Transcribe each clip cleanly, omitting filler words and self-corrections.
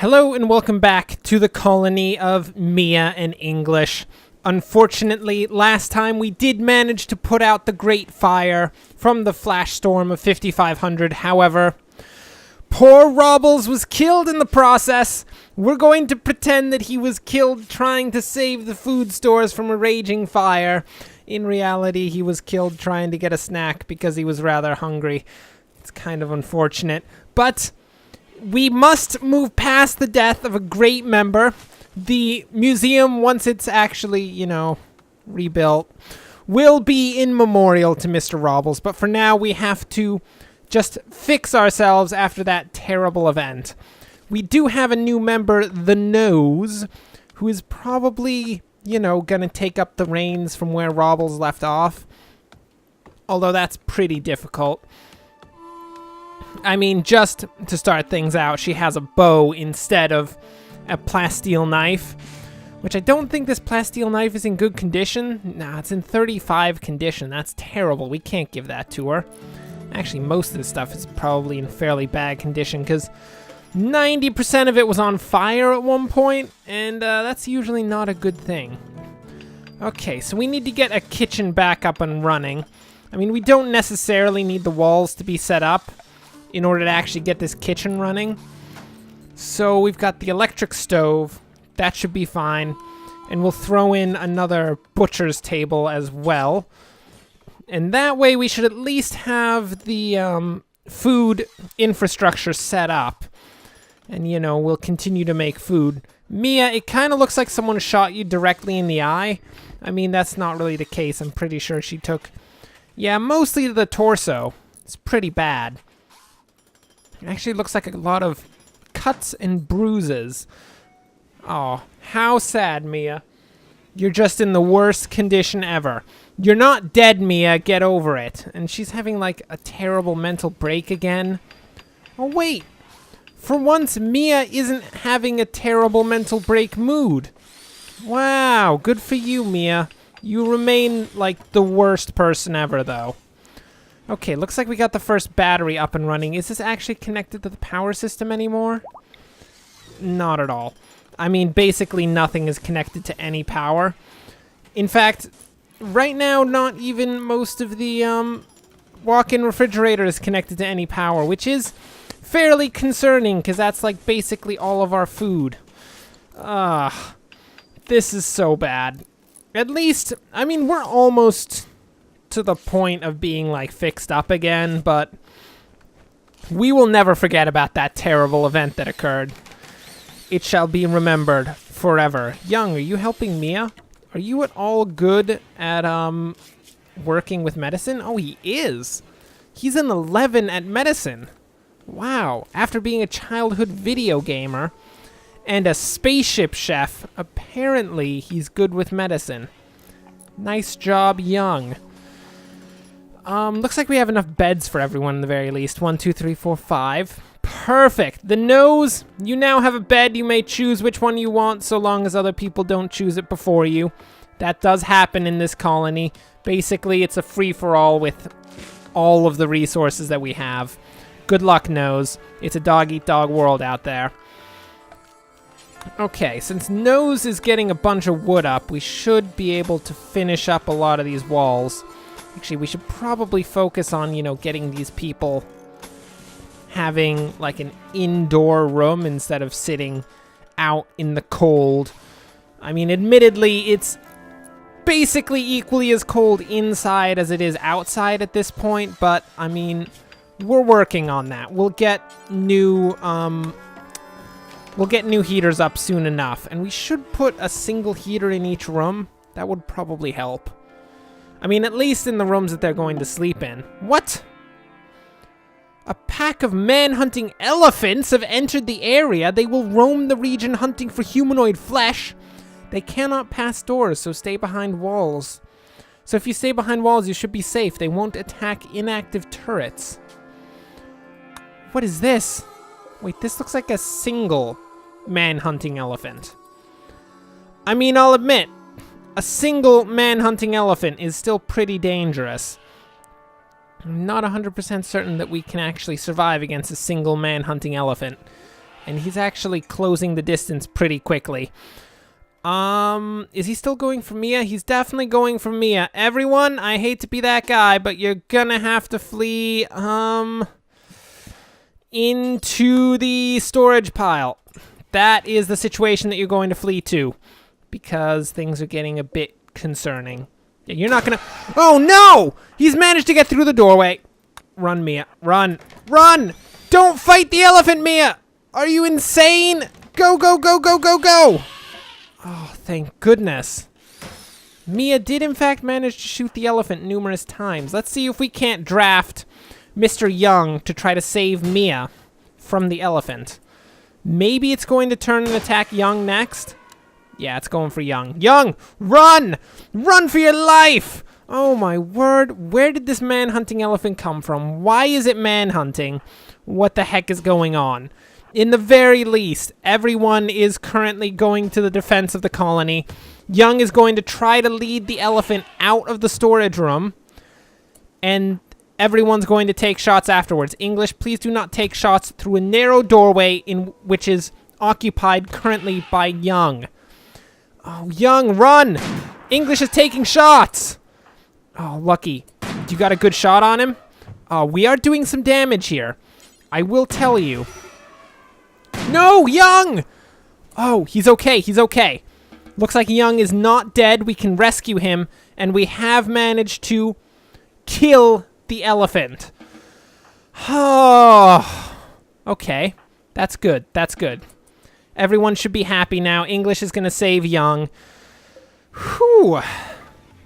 Hello and welcome back to the colony of Mia and English. Unfortunately, last time we did manage to put out the Great Fire from the flash storm of 5500. However, poor Robbles was killed in the process. We're going to pretend that he was killed trying to save the food stores from a raging fire. In reality, he was killed trying to get a snack because he was rather hungry. It's kind of unfortunate, but we must move past the death of a great member. The museum, once it's actually, rebuilt, will be in memorial to Mr. Robbles. But for now, we have to just fix ourselves after that terrible event. We do have a new member, the Nose, who is probably, gonna take up the reins from where Robbles left off. Although that's pretty difficult. I mean, just to start things out, she has a bow instead of a plasteel knife, which I don't think this plasteel knife is in good condition. Nah, it's in 35 condition. That's terrible. We can't give that to her. Actually, most of the stuff is probably in fairly bad condition because 90% of it was on fire at one point, and that's usually not a good thing. Okay, so we need to get a kitchen back up and running. I mean, we don't necessarily need the walls to be set up in order to actually get this kitchen running. So we've got the electric stove. That should be fine. And we'll throw in another butcher's table as well. And that way we should at least have the food infrastructure set up. And, we'll continue to make food. Mia, it kind of looks like someone shot you directly in the eye. I mean, that's not really the case. I'm pretty sure she took, mostly the torso. It's pretty bad. It actually looks like a lot of cuts and bruises. Oh, how sad, Mia. You're just in the worst condition ever. You're not dead, Mia. Get over it. And she's having, a terrible mental break again. Oh, wait. For once, Mia isn't having a terrible mental break mood. Wow, good for you, Mia. You remain, the worst person ever, though. Okay, looks like we got the first battery up and running. Is this actually connected to the power system anymore? Not at all. I mean, basically nothing is connected to any power. In fact, right now, not even most of the walk-in refrigerator is connected to any power, which is fairly concerning, because that's basically all of our food. This is so bad. At least, I mean, we're almost to the point of being fixed up again, but we will never forget about that terrible event that occurred. It shall be remembered forever. Young, are you helping Mia? Are you at all good at working with medicine? Oh, he is. He's an 11 at medicine. Wow. After being a childhood video gamer and a spaceship chef, apparently he's good with medicine. Nice job, Young. Looks like we have enough beds for everyone in the very least. 1, 2, 3, 4, 5. Perfect. The Nose, you now have a bed. You may choose which one you want so long as other people don't choose it before you. That does happen in this colony. Basically, it's a free-for-all with all of the resources that we have. Good luck, Nose. It's a dog-eat-dog world out there. Okay, since Nose is getting a bunch of wood up, we should be able to finish up a lot of these walls. Actually, we should probably focus on, getting these people having, an indoor room instead of sitting out in the cold. I mean, admittedly, it's basically equally as cold inside as it is outside at this point, but, I mean, we're working on that. We'll get new heaters up soon enough, and we should put a single heater in each room. That would probably help. I mean, at least in the rooms that they're going to sleep in. What? A pack of man-hunting elephants have entered the area. They will roam the region hunting for humanoid flesh. They cannot pass doors, so stay behind walls. So if you stay behind walls, you should be safe. They won't attack inactive turrets. What is this? Wait, this looks like a single man-hunting elephant. I mean, I'll admit, a single man-hunting elephant is still pretty dangerous. I'm not 100% certain that we can actually survive against a single man-hunting elephant. And he's actually closing the distance pretty quickly. Is he still going for Mia? He's definitely going for Mia. Everyone, I hate to be that guy, but you're gonna have to flee, into the storage pile. That is the situation that you're going to flee to, because things are getting a bit concerning. Yeah, you're not gonna... Oh, no! He's managed to get through the doorway. Run, Mia. Run. Run! Don't fight the elephant, Mia! Are you insane? Go, go, go, go, go, go! Oh, thank goodness. Mia did, in fact, manage to shoot the elephant numerous times. Let's see if we can't draft Mr. Young to try to save Mia from the elephant. Maybe it's going to turn and attack Young next. Yeah, it's going for Young. Young, run! Run for your life! Oh, my word. Where did this man-hunting elephant come from? Why is it man-hunting? What the heck is going on? In the very least, everyone is currently going to the defense of the colony. Young is going to try to lead the elephant out of the storage room, and everyone's going to take shots afterwards. English, please do not take shots through a narrow doorway which is occupied currently by Young. Oh, Young, run! English is taking shots! Oh, lucky. You got a good shot on him? Oh, we are doing some damage here. I will tell you. No, Young! Oh, he's okay, he's okay. Looks like Young is not dead. We can rescue him, and we have managed to kill the elephant. Oh, okay. That's good, that's good. Everyone should be happy now. English is going to save Young. Whew.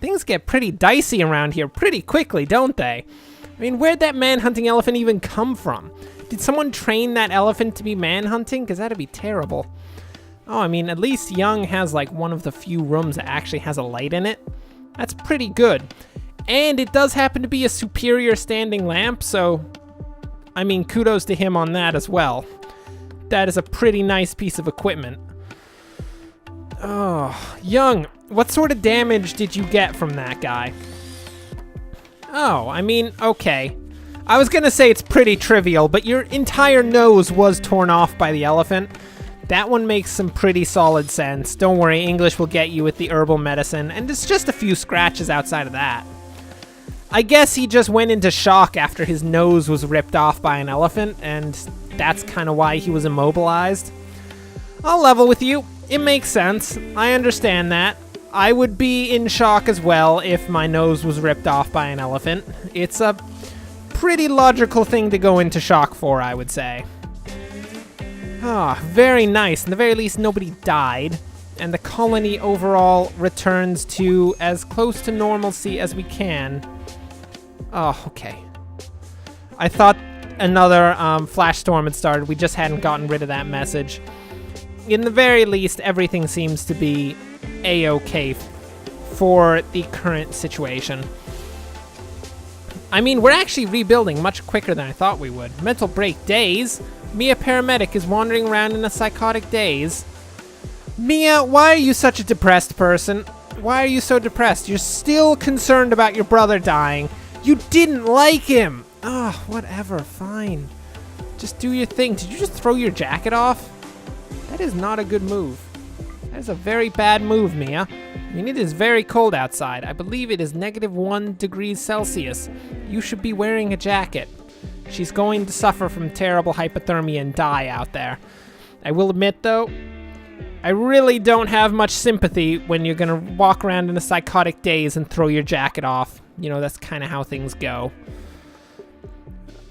Things get pretty dicey around here pretty quickly, don't they? I mean, where'd that man-hunting elephant even come from? Did someone train that elephant to be man-hunting? Because that'd be terrible. Oh, I mean, at least Young has, like, one of the few rooms that actually has a light in it. That's pretty good. And it does happen to be a superior standing lamp, so... I mean, kudos to him on that as well. That is a pretty nice piece of equipment. Oh, Young, what sort of damage did you get from that guy? Oh, I mean, okay. I was gonna say it's pretty trivial, but your entire nose was torn off by the elephant. That one makes some pretty solid sense. Don't worry, English will get you with the herbal medicine, and it's just a few scratches outside of that. I guess he just went into shock after his nose was ripped off by an elephant, and that's kind of why he was immobilized. I'll level with you. It makes sense. I understand that. I would be in shock as well if my nose was ripped off by an elephant. It's a pretty logical thing to go into shock for, I would say. Ah, very nice. In the very least, nobody died, and the colony overall returns to as close to normalcy as we can. Oh, okay. I thought another flash storm had started. We just hadn't gotten rid of that message. In the very least, everything seems to be a-okay for the current situation. I mean, we're actually rebuilding much quicker than I thought we would. Mental break days. Mia paramedic is wandering around in a psychotic daze. Mia, why are you such a depressed person? Why are you so depressed? You're still concerned about your brother dying. You didn't like him. Oh, whatever, fine. Just do your thing. Did you just throw your jacket off? That is not a good move. That is a very bad move, Mia. I mean, it is very cold outside. I believe it is -1 degrees Celsius. You should be wearing a jacket. She's going to suffer from terrible hypothermia and die out there. I will admit, though, I really don't have much sympathy when you're going to walk around in a psychotic daze and throw your jacket off. You know, that's kind of how things go.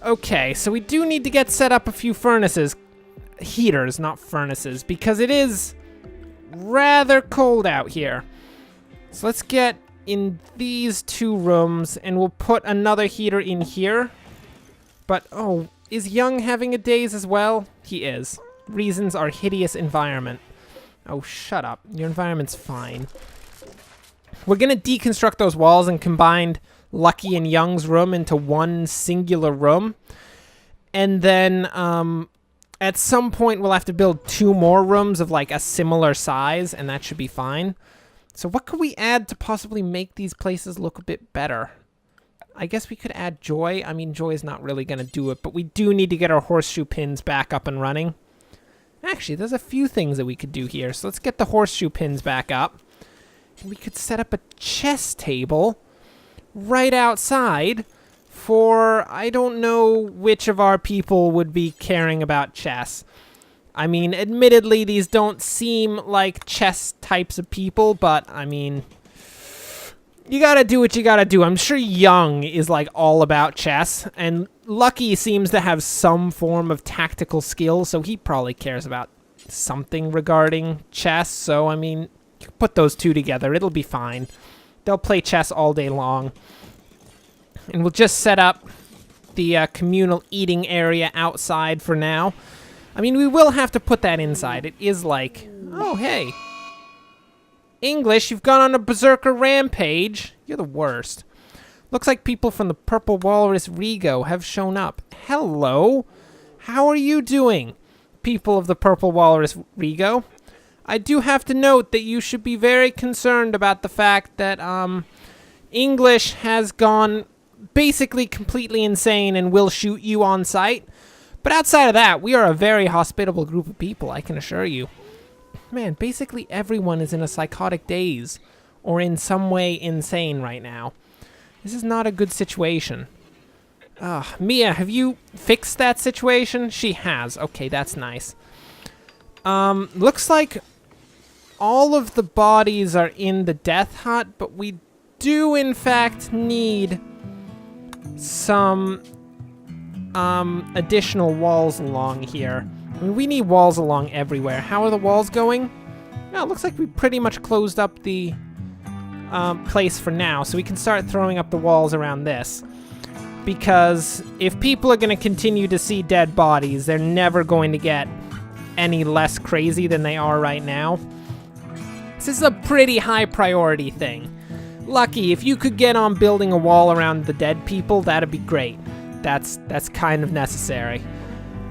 Okay, so we do need to get set up a few furnaces. Heaters, not furnaces, because it is rather cold out here. So let's get in these 2 rooms, and we'll put another heater in here. But, oh, is Young having a daze as well? He is. Reasons are hideous environment. Oh, shut up. Your environment's fine. We're going to deconstruct those walls and combine Lucky and Young's room into one singular room. And then, at some point, we'll have to build 2 more rooms of, like, a similar size, and that should be fine. So what could we add to possibly make these places look a bit better? I guess we could add joy. I mean, joy is not really going to do it, but we do need to get our horseshoe pins back up and running. Actually, there's a few things that we could do here. So let's get the horseshoe pins back up. And we could set up a chess table right outside for, I don't know which of our people would be caring about chess. I mean, admittedly, these don't seem like chess types of people, but, I mean, you gotta do what you gotta do. I'm sure Young is, like, all about chess, and Lucky seems to have some form of tactical skill, so he probably cares about something regarding chess. So, I mean, you put those two together, it'll be fine. They'll play chess all day long. And we'll just set up the communal eating area outside for now. I mean, we will have to put that inside. It is like, oh, hey. English, you've gone on a berserker rampage. You're the worst. Looks like people from the Purple Walrus Rego have shown up. Hello. How are you doing, people of the Purple Walrus Rego? I do have to note that you should be very concerned about the fact that English has gone basically completely insane and will shoot you on sight. But outside of that, we are a very hospitable group of people, I can assure you. Man, basically everyone is in a psychotic daze or in some way insane right now. This is not a good situation. Mia, have you fixed that situation? She has. Okay, that's nice. Looks like all of the bodies are in the death hut, but we do in fact need some additional walls along here. I mean, we need walls along everywhere. How are the walls going? No, it looks like we pretty much closed up the place for now, so we can start throwing up the walls around this. Because if people are going to continue to see dead bodies, they're never going to get any less crazy than they are right now. This is a pretty high priority thing. Lucky, if you could get on building a wall around the dead people, that'd be great. That's kind of necessary.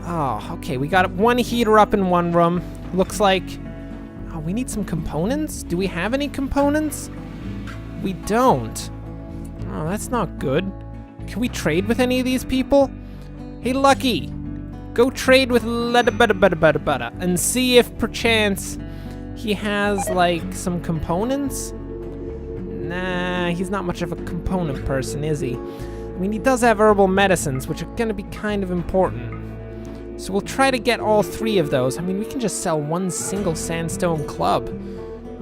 Oh, okay, we got one heater up in one room. Looks like... oh, we need some components? Do we have any components? We don't. Oh, that's not good. Can we trade with any of these people? Hey, Lucky, go trade with Bada and see if perchance he has, like, some components? Nah, he's not much of a component person, is he? I mean, he does have herbal medicines, which are going to be kind of important. So we'll try to get all three of those. I mean, we can just sell one single sandstone club.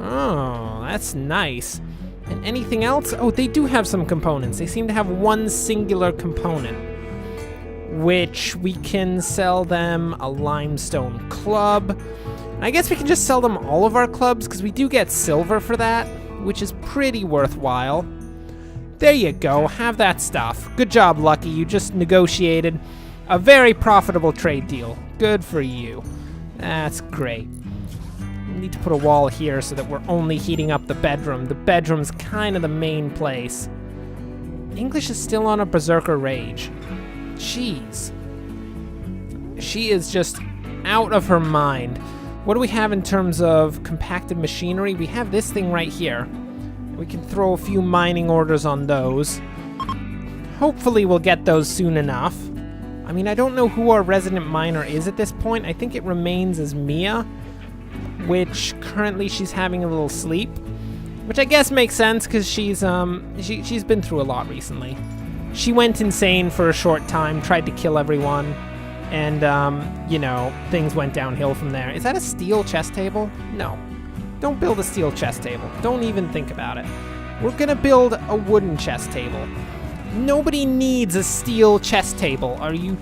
Oh, that's nice. And anything else? Oh, they do have some components. They seem to have one singular component, which we can sell them a limestone club. And I guess we can just sell them all of our clubs, because we do get silver for that, which is pretty worthwhile. There you go. Have that stuff. Good job, Lucky. You just negotiated a very profitable trade deal. Good for you. That's great. We need to put a wall here so that we're only heating up the bedroom. The bedroom's kind of the main place. English is still on a berserker rage. Jeez. She is just out of her mind. What do we have in terms of compacted machinery? We have this thing right here. We can throw a few mining orders on those. Hopefully we'll get those soon enough. I mean, I don't know who our resident miner is at this point. I think it remains as Mia, which currently she's having a little sleep, which I guess makes sense because she's been through a lot recently. She went insane for a short time, tried to kill everyone, and you know, things went downhill from there. Is that a steel chess table? No. Don't build a steel chess table. Don't even think about it. We're gonna build a wooden chess table. Nobody needs a steel chess table. Are you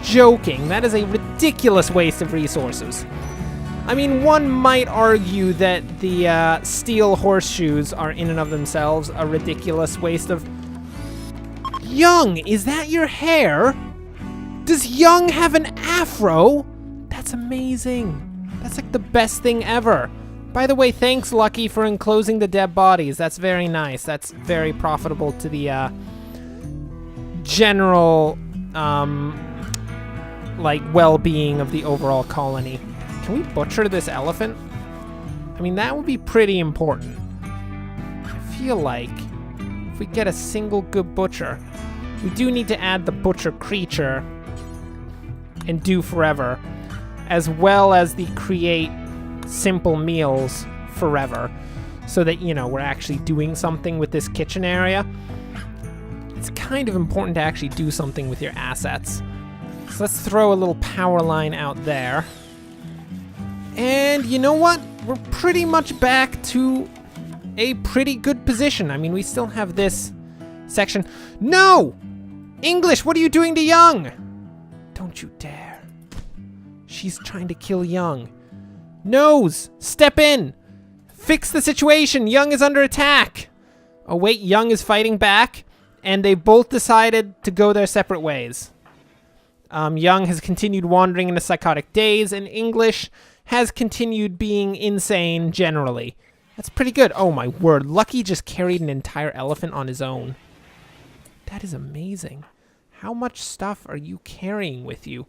joking? That is a ridiculous waste of resources. I mean, one might argue that the steel horseshoes are in and of themselves a ridiculous waste of... Young, is that your hair? Does Young have an afro? That's amazing. That's like the best thing ever. By the way, thanks, Lucky, for enclosing the dead bodies. That's very nice. That's very profitable to the general like well-being of the overall colony. Can we butcher this elephant? I mean, that would be pretty important. I feel like if we get a single good butcher, we do need to add the butcher creature and do forever. as well as the create simple meals forever, so that, you know, we're actually doing something with this kitchen area. It's kind of important to actually do something with your assets. So let's throw a little power line out there. And you know what? We're pretty much back to a pretty good position. I mean, we still have this section. No! English, what are you doing to Young? Don't you dare. She's trying to kill Young. Nose, step in. Fix the situation. Young is under attack. Oh, wait, Young is fighting back, and they both decided to go their separate ways. Young has continued wandering in a psychotic daze, and English has continued being insane generally. That's pretty good. Oh, my word. Lucky just carried an entire elephant on his own. That is amazing. How much stuff are you carrying with you?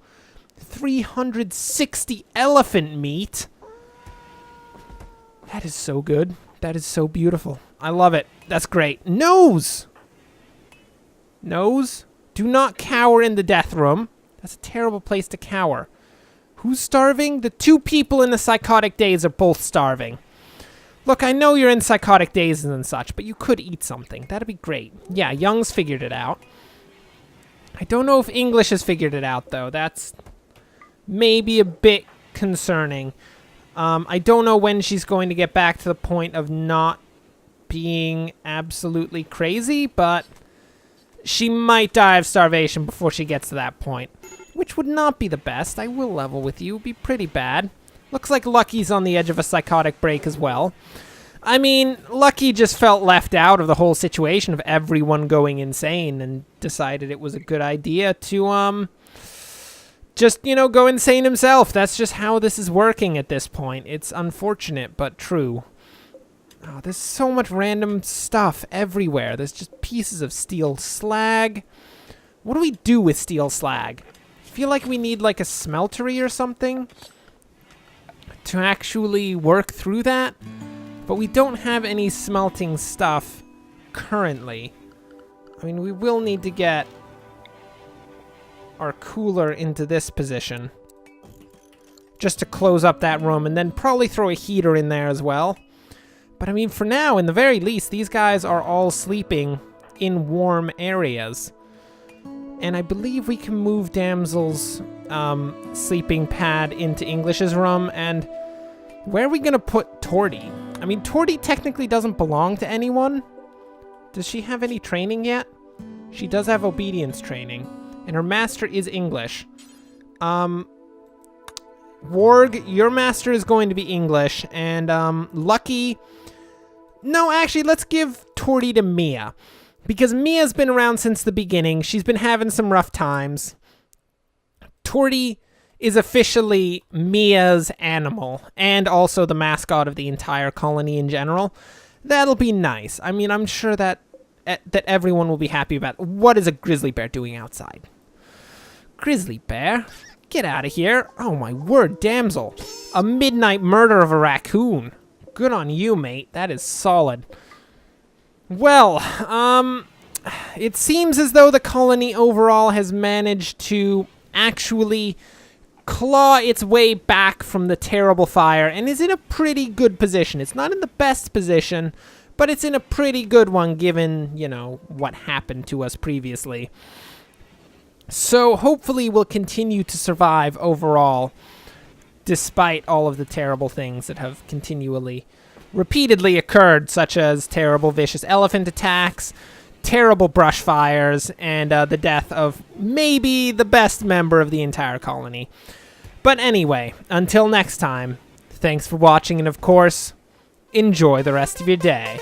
360 elephant meat? That is so good. That is so beautiful. I love it. That's great. Nose! Nose, do not cower in the death room. That's a terrible place to cower. Who's starving? The two people in the psychotic daze are both starving. Look, I know you're in psychotic dazes and such, but you could eat something. That'd be great. Yeah, Young's figured it out. I don't know if English has figured it out, though. That's maybe a bit concerning. I don't know when she's going to get back to the point of not being absolutely crazy, but she might die of starvation before she gets to that point, which would not be the best. I will level with you. It would be pretty bad. Looks like Lucky's on the edge of a psychotic break as well. I mean, Lucky just felt left out of the whole situation of everyone going insane and decided it was a good idea to, just, you know, go insane himself. That's just how this is working at this point. It's unfortunate, but true. Oh, there's so much random stuff everywhere. There's just pieces of steel slag. What do we do with steel slag? I feel like we need, like, a smeltery or something to actually work through that, but we don't have any smelting stuff currently. I mean, we will need to get our cooler into this position just to close up that room, and then probably throw a heater in there as well. But I mean, for now, in the very least, these guys are all sleeping in warm areas. And I believe we can move Damsel's sleeping pad into English's room. And where are we going to put Torty? I mean, Torty technically doesn't belong to anyone. Does she have any training yet? She does have obedience training. And her master is English. Warg, your master is going to be English. And Lucky... No, actually, let's give Torty to Mia. Because Mia's been around since the beginning. She's been having some rough times. Torty is officially Mia's animal, and also the mascot of the entire colony in general. That'll be nice. I mean, I'm sure that everyone will be happy about. What is a grizzly bear doing outside? Grizzly bear? Get out of here. Oh my word, damsel. A midnight murder of a raccoon. Good on you, mate. That is solid. Well, it seems as though the colony overall has managed to actually claw its way back from the terrible fire and is in a pretty good position. It's not in the best position, but it's in a pretty good one given, you know, what happened to us previously. So hopefully we'll continue to survive overall, despite all of the terrible things that have repeatedly occurred, such as terrible vicious elephant attacks, terrible brush fires, and the death of maybe the best member of the entire colony. But anyway, until next time, thanks for watching, and of course, enjoy the rest of your day.